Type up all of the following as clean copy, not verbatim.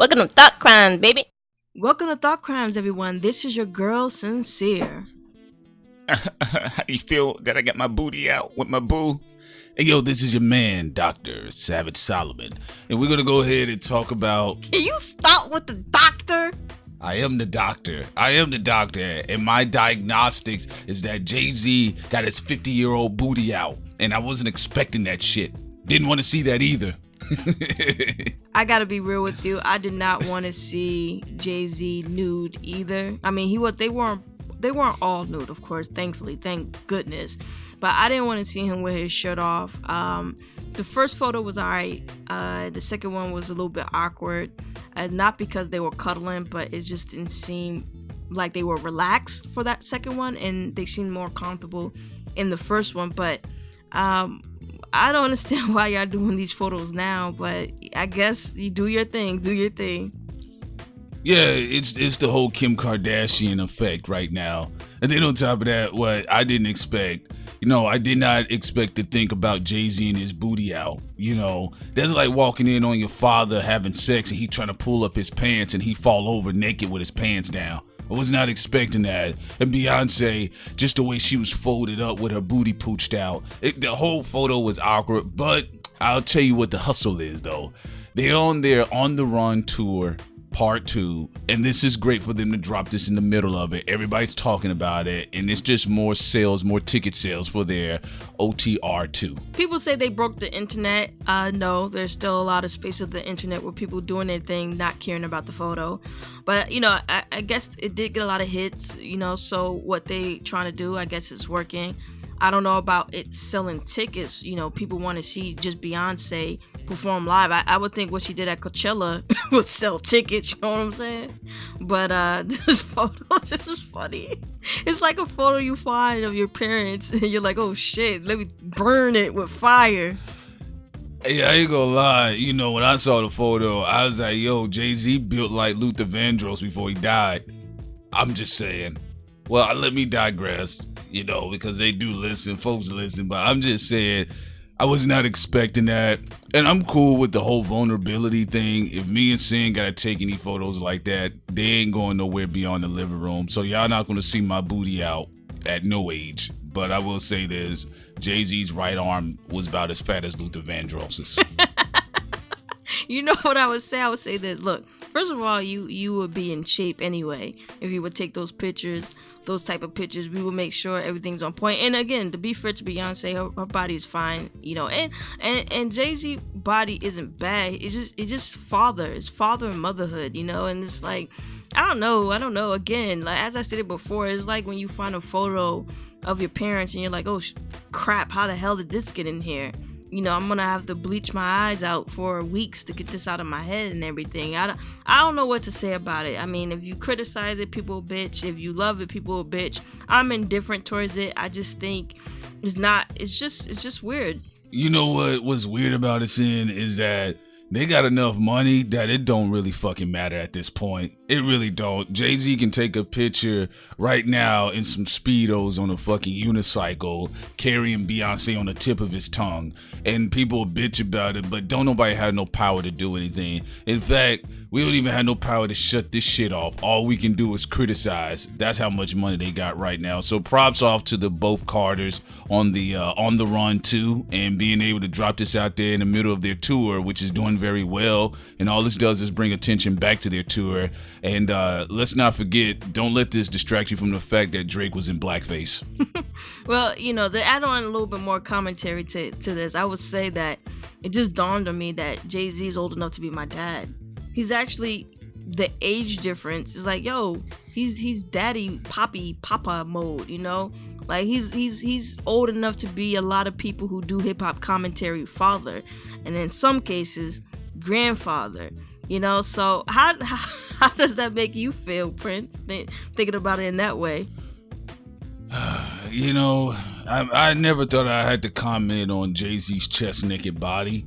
Welcome to Thought Crimes, baby. Welcome to Thought Crimes, everyone. This is your girl, Sincere. How do you feel that I got my booty out with my boo? Hey, yo, this is your man, Dr. Savage Solomon. And we're going to go ahead and talk about... Can you stop with the doctor? I am the doctor. And my diagnostics is that Jay-Z got his 50-year-old booty out. And I wasn't expecting that shit. Didn't want to see that either. I gotta be real with you. I did not want to see Jay-Z nude either. I mean, they weren't all nude, of course, thankfully, thank goodness. But I didn't want to see him with his shirt off. The first photo was alright. The second one was a little bit awkward. Not because they were cuddling, but it just didn't seem like they were relaxed for that second one, and they seemed more comfortable in the first one. But I don't understand why y'all doing these photos now, but I guess you do your thing. Yeah, it's the whole Kim Kardashian effect right now. And then on top of that, what I didn't expect, I did not expect to think about Jay-Z and his booty out. That's like walking in on your father having sex and he trying to pull up his pants and he fall over naked with his pants down. I was not expecting that. And Beyonce, just the way she was folded up with her booty pooched out. The whole photo was awkward, but I'll tell you what the hustle is, though. They're on their On the Run tour, part 2, and this is great for them to drop this in the middle of it. Everybody's talking about it, and it's just more sales, more ticket sales for their OTR 2. People say they broke the internet. No, there's still a lot of space of the internet where people doing their thing, not caring about the photo. But, I guess it did get a lot of hits, so what they trying to do, I guess it's working. I don't know about it selling tickets. People want to see just Beyonce perform live. I would think what she did at Coachella would sell tickets, you know what I'm saying? But this photo just is funny. It's like a photo you find of your parents and you're like, oh shit, let me burn it with fire. Hey, I ain't gonna lie, when I saw the photo, I was like, yo, Jay-Z built like Luther Vandross before he died. I'm just saying. Well, let me digress, because they do listen, folks listen, but I'm just saying, I was not expecting that. And I'm cool with the whole vulnerability thing. If me and Sin gotta take any photos like that, they ain't going nowhere beyond the living room. So y'all not gonna see my booty out at no age. But I will say this, Jay-Z's right arm was about as fat as Luther Vandross's. You know what I would say? I would say this. Look, first of all, you would be in shape anyway if you would take those pictures, those type of pictures. We would make sure everything's on point. And again, to be fair to Beyonce, her body is fine, and Jay-Z body isn't bad. It's just father. It's father and motherhood, and it's like, I don't know. Again, like as I stated before, it's like when you find a photo of your parents and you're like, oh crap, how the hell did this get in here? I'm gonna have to bleach my eyes out for weeks to get this out of my head and everything. I don't know what to say about it. I mean, if you criticize it, people will bitch. If you love it, people will bitch. I'm indifferent towards it. I just think it's just weird. You know what was weird about it, Sin, is that they got enough money that it don't really fucking matter at this point. It really don't. Jay-Z can take a picture right now in some Speedos on a fucking unicycle carrying Beyonce on the tip of his tongue. And people bitch about it, but don't nobody have no power to do anything. In fact, we don't even have no power to shut this shit off. All we can do is criticize. That's how much money they got right now. So props off to the both Carters on the run too, and being able to drop this out there in the middle of their tour, which is doing very well. And all this does is bring attention back to their tour. And let's not forget, don't let this distract you from the fact that Drake was in blackface. Well, to add on a little bit more commentary to this, I would say that it just dawned on me that Jay-Z is old enough to be my dad. He's actually, the age difference is like, yo, he's daddy, papa mode, Like he's old enough to be a lot of people who do hip hop commentary father, and in some cases, grandfather. So how does that make you feel, Prince? Thinking about it in that way. I never thought I had to comment on Jay-Z's chest naked body,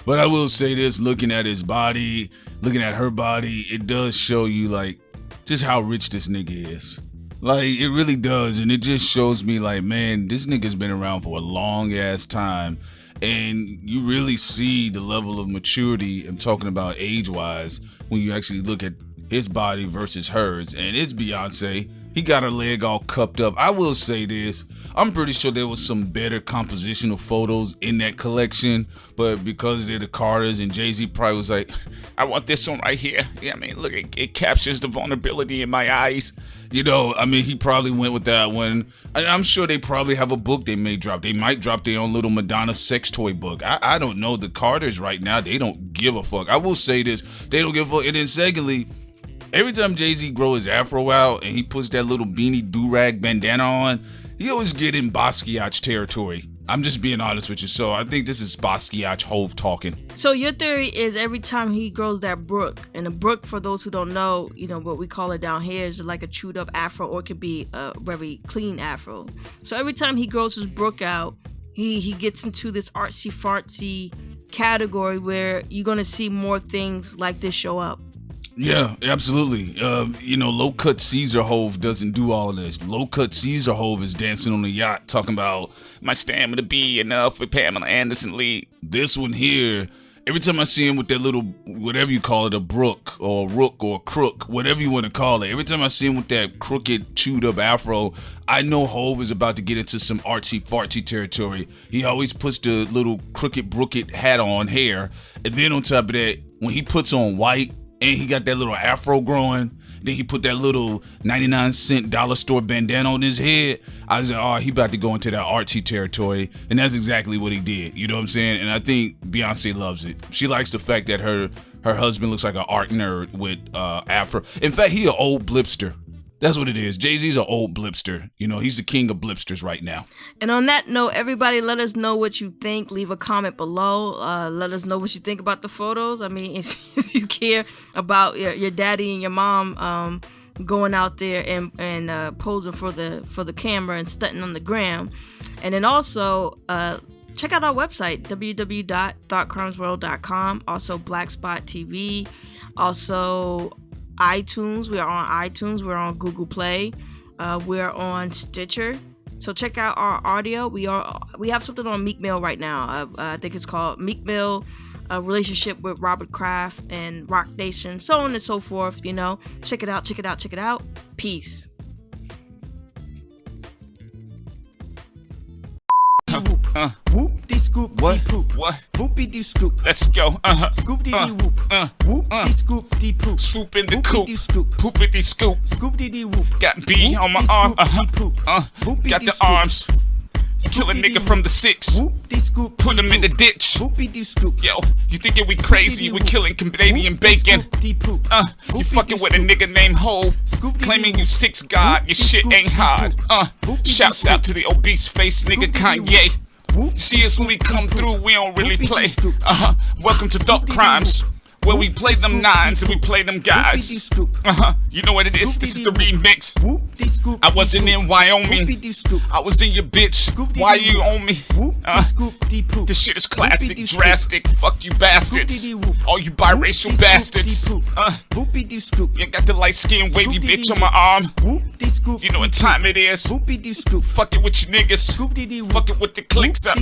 but I will say this: looking at his body, looking at her body, it does show you like just how rich this nigga is. Like, it really does, and it just shows me like, man, this nigga's been around for a long ass time. And you really see the level of maturity, I'm talking about age-wise, when you actually look at his body versus hers. And it's Beyonce. He got her leg all cupped up. I will say this. I'm pretty sure there was some better compositional photos in that collection, but because they're the Carters and Jay-Z probably was like, I want this one right here. Yeah, I mean, look, it captures the vulnerability in my eyes. You know, I mean, he probably went with that one. And I'm sure they probably have a book they may drop. They might drop their own little Madonna sex toy book. I don't know. The Carters right now, they don't give a fuck. I will say this. They don't give a fuck. And then secondly, every time Jay-Z grow his afro out and he puts that little beanie do-rag bandana on, he always get in Basquiat territory. I'm just being honest with you. So I think this is Basquiat Hove talking. So your theory is every time he grows that brook, and a brook, for those who don't know, you know, what we call it down here is like a chewed up afro, or it could be a very clean afro. So every time he grows his brook out, he gets into this artsy fartsy category where you're going to see more things like this show up. Yeah, absolutely. You know, low cut Caesar Hove doesn't do all of this. Low cut Caesar Hove is dancing on the yacht talking about my stamina be enough with Pamela Anderson Lee. This one here, every time I see him with that little, whatever you call it, a brook or a rook or a crook, whatever you want to call it, every time I see him with that crooked, chewed up afro, I know Hove is about to get into some artsy fartsy territory. He always puts the little crooked brooked hat on hair, and then on top of that, when he puts on white, and he got that little afro growing, then he put that little 99-cent dollar store bandana on his head. I was like, oh, he about to go into that artsy territory. And that's exactly what he did. You know what I'm saying? And I think Beyonce loves it. She likes the fact that her husband looks like an art nerd with afro. In fact, he an old blipster. That's what it is. Jay-Z's an old blipster. You know, he's the king of blipsters right now. And on that note, everybody, let us know what you think. Leave a comment below. Let us know what you think about the photos. I mean, if you care about your daddy and your mom going out there and posing for the camera and stunting on the gram. And then also check out our website, www.thoughtcrimesworld.com. Also Black Spot TV. Also iTunes. We are on iTunes. We're on Google Play. We're on Stitcher. So check out our audio. We have something on Meek Mill right now. I think it's called Meek Mill, a relationship with Robert Kraft and Rock Nation, so on and so forth. You know, check it out. Check it out. Check it out. Peace. Whoop de scoop What? de poop. What? Whoopie de scoop. Let's go. Scoop de whoop. Whoop de scoop de poop. Swoop in the Whoopie coop. de scoop. Poop at the scoop. Scoop de whoop. Got B on my arm. Got the arms. Kill a nigga from the six. Whoop de scoop. Put him in the ditch. Whoopie de scoop. Yo, you thinking we crazy? We killing Canadian bacon. You fucking with a nigga named Hove, claiming you 6 God. Your shit ain't hard. Shouts out to the obese face nigga Kanye. See us when we come through, we don't really play. Welcome to Thought Crimes, where we play them nines and we play them guys. You know what it is? This is the remix. I wasn't in Wyoming. I was in your bitch. Why you on me? This shit is classic, drastic. Fuck you bastards. All you biracial bastards. You got the light skin wavy bitch on my arm. You know what time it is. Fuck it with you niggas. Fuck it with the clicks up.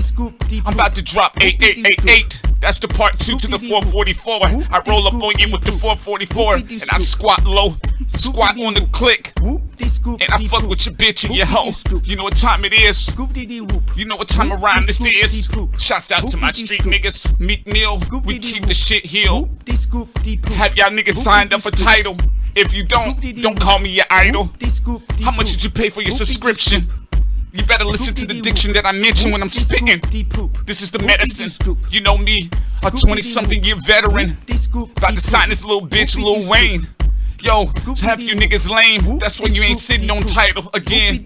I'm about to drop 8888. That's the part 2 to the 444. I roll up on you with the 444 and I squat low, squat on the click, and I fuck with your bitch and your hoe. You know what time it is. You know what time of rhyme this is. Shouts out to my street niggas. Meek Mill, we keep the shit healed. Have y'all niggas signed up for title? If you don't call me your idol. How much did you pay for your subscription? You better listen to the diction that I mention when I'm spitting. This is the medicine. You know me, a 20-something year veteran. About to sign this little bitch, Lil Wayne. Yo, have you niggas lame. That's when you ain't sitting on title again.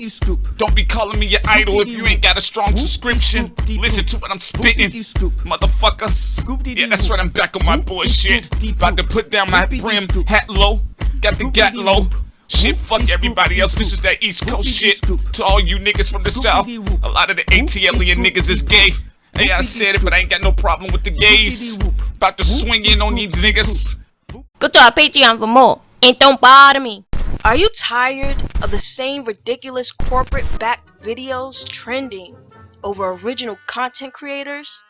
Don't be calling me your idol if you ain't got a strong subscription. Listen to what I'm spitting, motherfuckers. Yeah, that's right, I'm back on my bullshit. About to put down my brim, hat low. Got the gat low. Shit, fuck everybody else, this is that East Coast shit. To all you niggas from the South, a lot of the ATLian niggas is gay. Hey, I said it, but I ain't got no problem with the gays. About to swing in on these niggas. Go to our Patreon for more, and don't bother me. Are you tired of the same ridiculous corporate-backed videos trending over original content creators?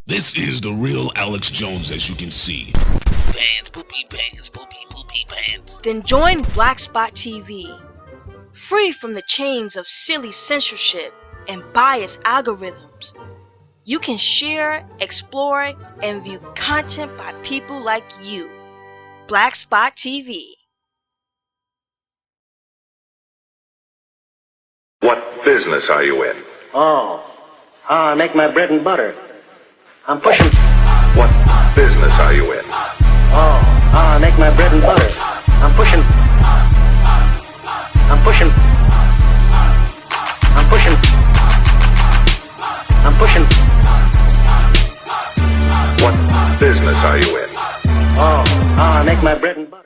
This is the real Alex Jones, as you can see. Pants, poopy pants, poopy pants. Then join Black Spot TV. Free from the chains of silly censorship and biased algorithms, you can share, explore, and view content by people like you. Black Spot TV. What business are you in? I make my bread and butter. I'm pushing. What business are you in? I make my bread and butter. I'm pushing. I'm pushing. I'm pushing. I'm pushing. What business are you in? I make my bread and butter.